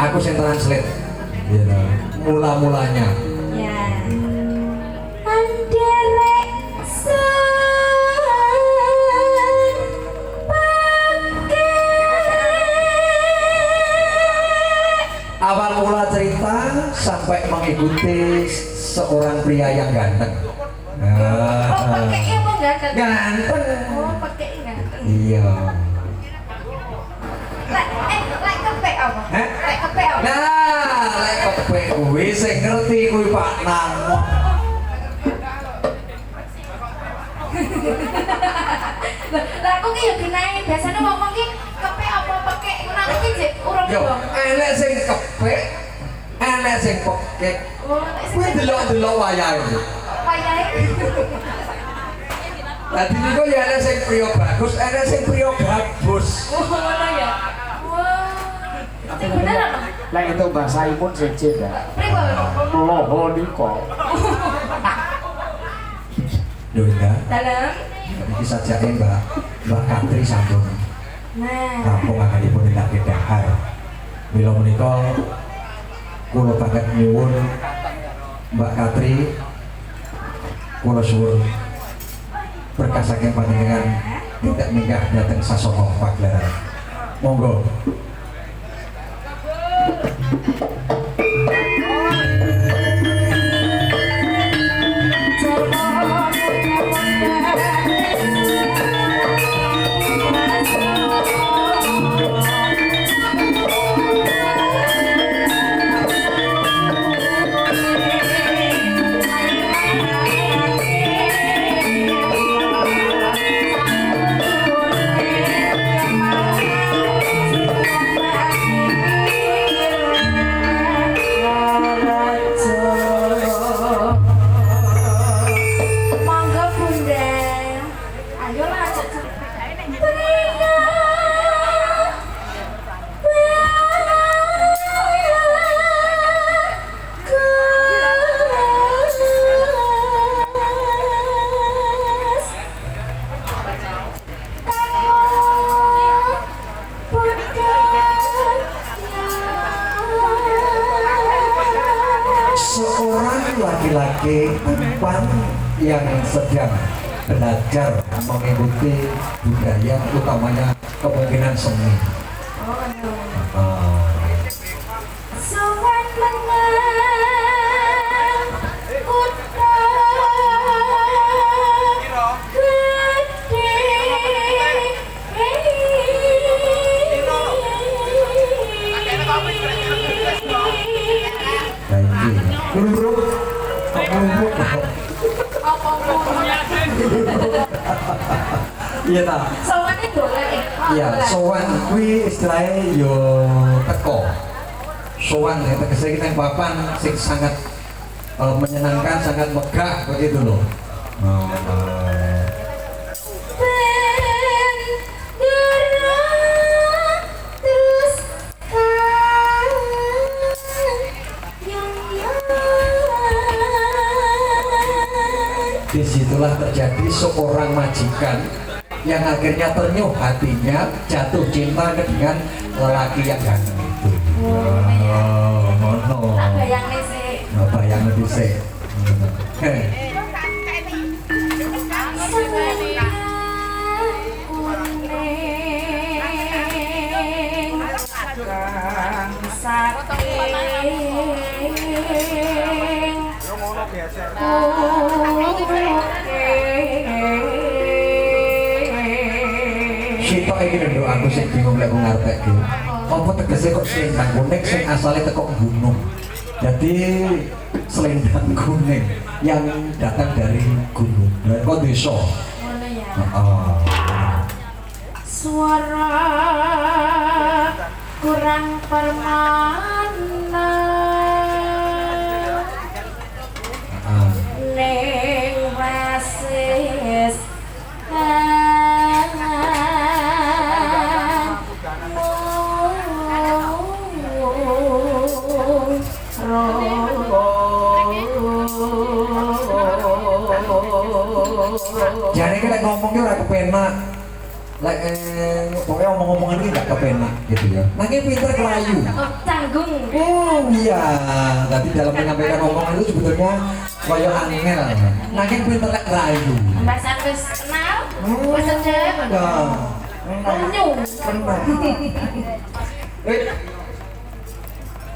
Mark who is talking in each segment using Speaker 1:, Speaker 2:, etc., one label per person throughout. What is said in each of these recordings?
Speaker 1: Aku yang translate ya, mula-mulanya
Speaker 2: ya. Anderek
Speaker 1: awal mula cerita sampai mengikuti seorang pria yang ganteng.
Speaker 2: Oh, pakainya mau ganteng?
Speaker 1: Ganteng.
Speaker 2: Oh, pakai ganteng.
Speaker 1: Iya.
Speaker 2: Lek kepek apa? Lek kepek apa?
Speaker 1: Nah, lek kepek kuwi sing ngerti kuwi Pak Namo.
Speaker 2: Lah aku ki yo genahe, biasane ngomong ki kepek apa pakai nang iki jek urung
Speaker 1: Yo,
Speaker 2: yo.
Speaker 1: enek sing kepek, enek sing pekek.
Speaker 2: Oh,
Speaker 1: Kuwi delok-delok wayahe.
Speaker 2: wayahe.
Speaker 1: Dadi niku ya enek sing priya bagus, enek sing priya bagus.
Speaker 2: Oh, ngono ya. Wah. Sing bener apa?
Speaker 3: Lek itu bahasa Imun sejen ya.
Speaker 2: Pripun?
Speaker 3: Loho niko.
Speaker 1: Lho enggak.
Speaker 2: Dalam.
Speaker 1: Iki sajake Mbak Katri sampun
Speaker 2: Nah.
Speaker 1: rampung akanipun nindakake dahar. Mila menika kula banget nyuwun Mbak Katri kula suwun berkah saking panjenengan tidak minggah dhateng sasana pagelaran. Monggo.
Speaker 2: Monggo Bunda. Ayolah ajak
Speaker 1: Seorang laki-laki tampan yang sedang belajar mengikuti budaya utamanya kemungkinan seni.
Speaker 2: Sowan menang kutha
Speaker 1: Nah ini, bro, iya tak?
Speaker 2: Sowane dolan
Speaker 1: Iya, sowan kuwi istilahnya yo teko. Sowan ya tegese kita yang papan sing sangat menyenangkan, sangat megah begitu loh. Disitulah terjadi seorang majikan yang akhirnya ternyuh hatinya, jatuh cinta dengan lelaki yang ganteng itu. Ngono.
Speaker 2: Tak bayangne sih.
Speaker 1: Bayang dhisik. Sitok iki lho aku sing bingung lek ngartekke. Apa tegese kok selendang kuning sing asale teko gunung. Jadi selendang kuning yang datang dari gunung. Kok desa?
Speaker 2: Ngono ya.
Speaker 1: Heeh.
Speaker 2: Suara kurang permana ning wasis
Speaker 1: Jadi kita ngomongnya ora kepenak. Lek pokoknya ngomong-ngomongan ini gak kepenak gitu ya. Nah ini pinter kelayu.
Speaker 2: Oh, canggung.
Speaker 1: Oh iya, tapi dalam menyampaikan omongan itu sebetulnya kaya angel. Nah ini pinter kelayu.
Speaker 2: Mbak Santos kenal? Wes cedek. Nyu.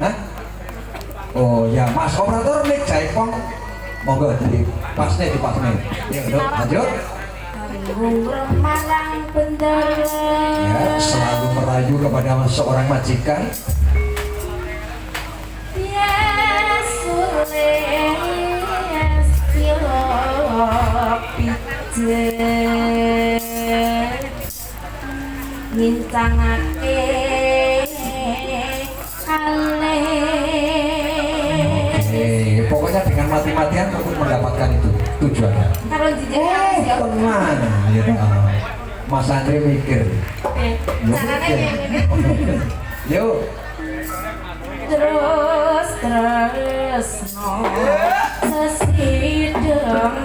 Speaker 1: Hah? Oh ya, Mas operator nih jaipong. Monggo jadi pasnya di pasnya. Ya, udah, lanjut.
Speaker 2: Malang bener.
Speaker 1: Ya, selalu merayu kepada seorang majikan.
Speaker 2: Ya sules pilopi ngintangake ale.
Speaker 1: Pokoknya dengan mati-matian untuk mendapatkan itu tujuannya.
Speaker 2: Karo jijik ya.
Speaker 1: Teman, ya. Mas Andre mikir.
Speaker 2: Caranya kayak gini.
Speaker 1: Yuk.
Speaker 2: Terus no sesidem.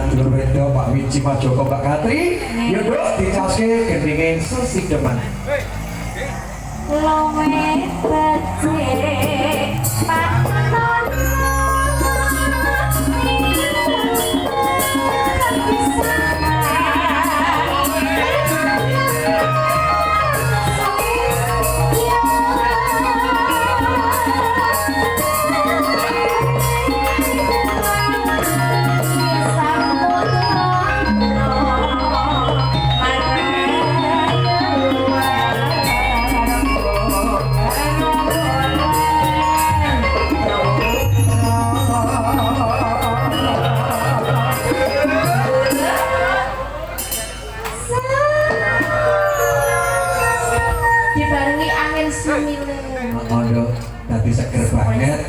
Speaker 1: Dulur Wedo, Pak Wiji, Pak Joko, Pak Katri, yuk dicaske gendingin sesik depan.
Speaker 2: Lowe becik panon dibarengi angin sumile.
Speaker 1: Mondo dadi seger banget,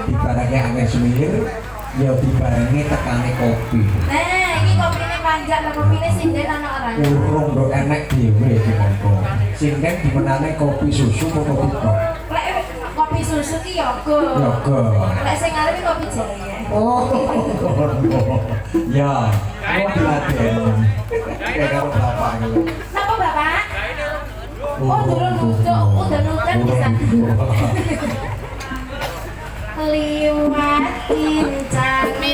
Speaker 1: dibarengi angin sumir, ya dibarengi tekane kopi.
Speaker 2: Nah, ini kopinya panjang, lah kopinya sinden anak orang.
Speaker 1: Urung do enek dhewe iki monggo. Sinden dimenane kopi susu apa kopi tok?
Speaker 2: Lek kopi susu ki yoga.
Speaker 1: Yoga.
Speaker 2: Lek sing arep kopi jaya.
Speaker 1: Oh. Ya, mau diladen. Kayak karo bapak iki.
Speaker 2: Napa Bapak? Oh, turun duduk, udah nudan bisa. Liwat kincane.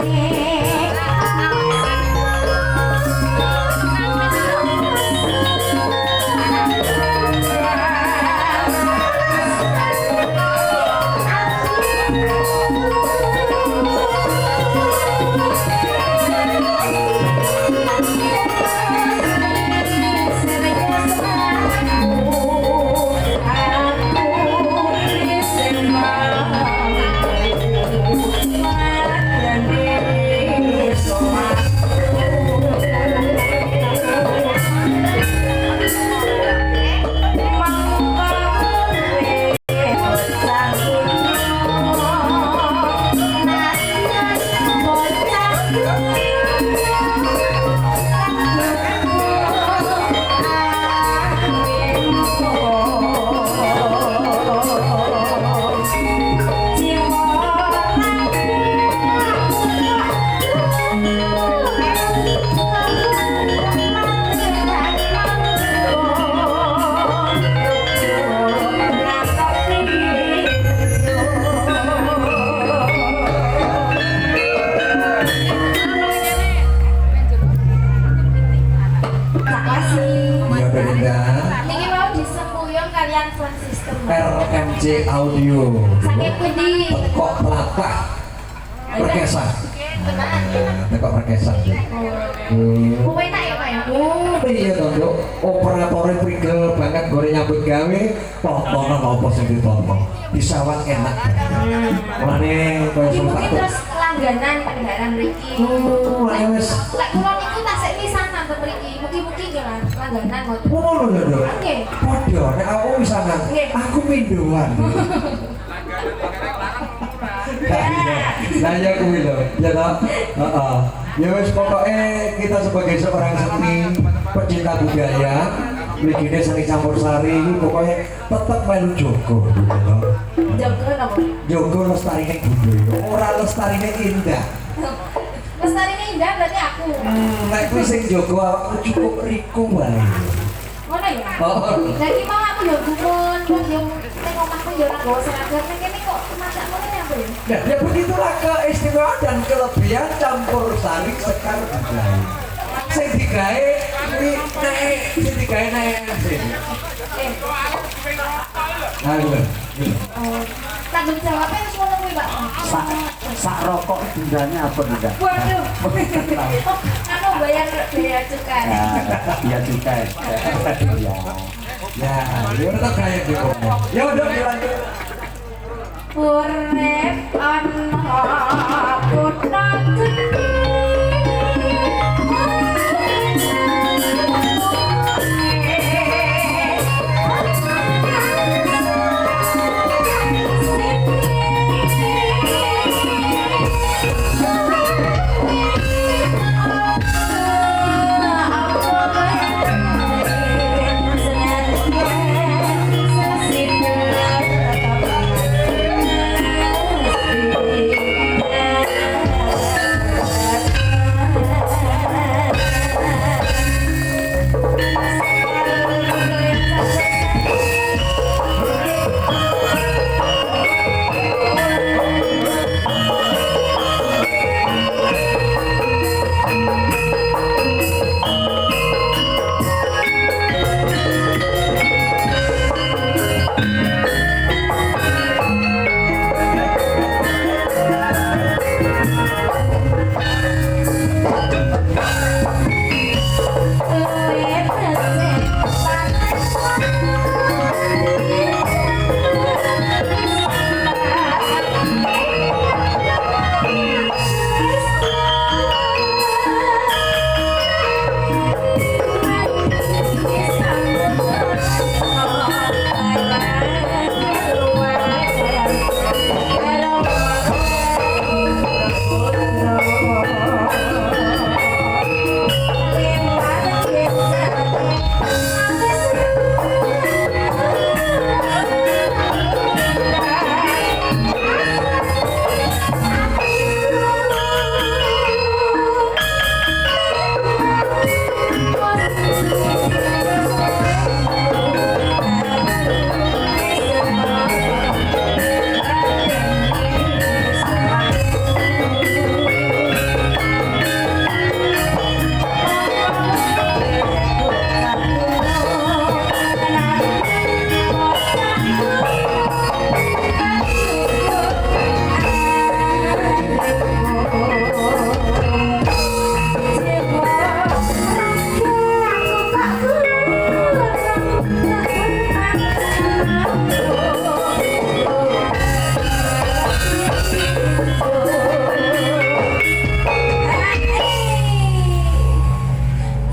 Speaker 1: RMJ Audio
Speaker 2: Saking pundi?
Speaker 1: Tekok Pelatah Perkesan.
Speaker 2: Tenan.
Speaker 1: Tekok perkesan.
Speaker 2: Kowe enak ya, Pak ya?
Speaker 1: Oh, iya dong, Dok. Operatornya prigel banget gore nyambut gawe. Tontonan apa sing ditonton. Disawat enak. Mulane koyo
Speaker 2: Mungkin
Speaker 1: satu.
Speaker 2: terus langganan kendaraan mriki.
Speaker 1: Oh, ayo wis.
Speaker 2: Lek kula niku tasik pisanan ten mriki. Mugi-mugi nggih lah langganan ngoten.
Speaker 1: Ngono lho, Dok.
Speaker 2: Nggih.
Speaker 1: Padha nek aku misalkan
Speaker 2: Nggih.
Speaker 1: aku pindoan. Lah ya kuwi lho, ya toh? Heeh. Ya wis pokoke kita sebagai seorang seni pecinta budaya, begini seni campur sari, pokoknya tetap melu jogo gitu loh.
Speaker 2: Jago napa?
Speaker 1: Jogo lestarine budaya, ora lestarine indah.
Speaker 2: Lestarine indah berarti aku.
Speaker 1: Nek kuwi sing jogo awakmu cukup riku wae.
Speaker 2: Ngono ya?
Speaker 1: Oh.
Speaker 2: Lagi mau aku yo gumun, wong yo ning omahku yo ora gawa seragam, ning kene kok masak ngono ya, Bu?
Speaker 1: Nah, ya begitulah keistimewaan dan kelebihan campur sari sekar budaya. Sing digawe kuwi naik, sing digawe naik.
Speaker 2: Eh,
Speaker 1: Ayo.
Speaker 2: tanggung jawabnya harus ngono kuwi, Pak.
Speaker 3: Sak rokok dendanya apa enggak?
Speaker 2: Waduh. Anu bayar cukai.
Speaker 3: Ya juga. Ya.
Speaker 1: Ya, ya tetap kayak gitu. Ya udah dilanjut.
Speaker 2: Urip ana kutha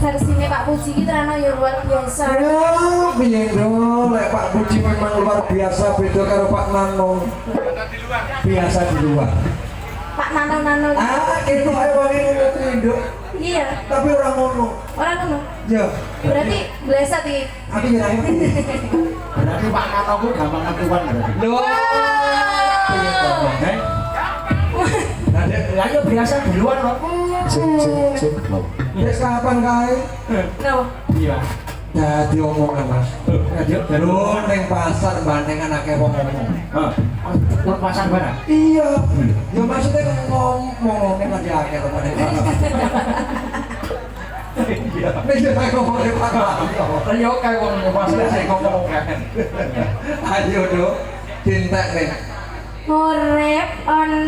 Speaker 2: versinya Pak Puji kita ternyata ya luar biasa.
Speaker 1: Ya, piye dong, lek Pak Puji memang luar biasa beda karo Pak Nano. Biasa di luar.
Speaker 2: Pak Nano.
Speaker 1: Itu ayo wangi ngono kuwi, Nduk.
Speaker 2: Iya,
Speaker 1: Tapi orang ngono.
Speaker 2: orang ngono.
Speaker 1: Ya.
Speaker 2: Berarti blesat iki.
Speaker 1: Aku ya ngerti.
Speaker 3: Berarti Pak Nato ku gampang ketuan berarti.
Speaker 1: Lho. Piye kok, Bang? Nah,
Speaker 3: Lah ya biasa duluan kok. Cek lho.
Speaker 1: Wis kapan kae?
Speaker 2: No.
Speaker 3: Iya.
Speaker 1: Dadi omongan Mas. Lho ning pasar bandengan akeh wong ngomong.
Speaker 3: Heeh. Tur pasar barang.
Speaker 1: Iya. Ya maksudnya ngomong ning aja akeh to ning pasar. Iya. Wis tak ngomong ning pasar.
Speaker 3: Ayo kae wong pasar sing ngomong kan.
Speaker 1: Ayo, Dok. Cinta nih.
Speaker 2: Urip ana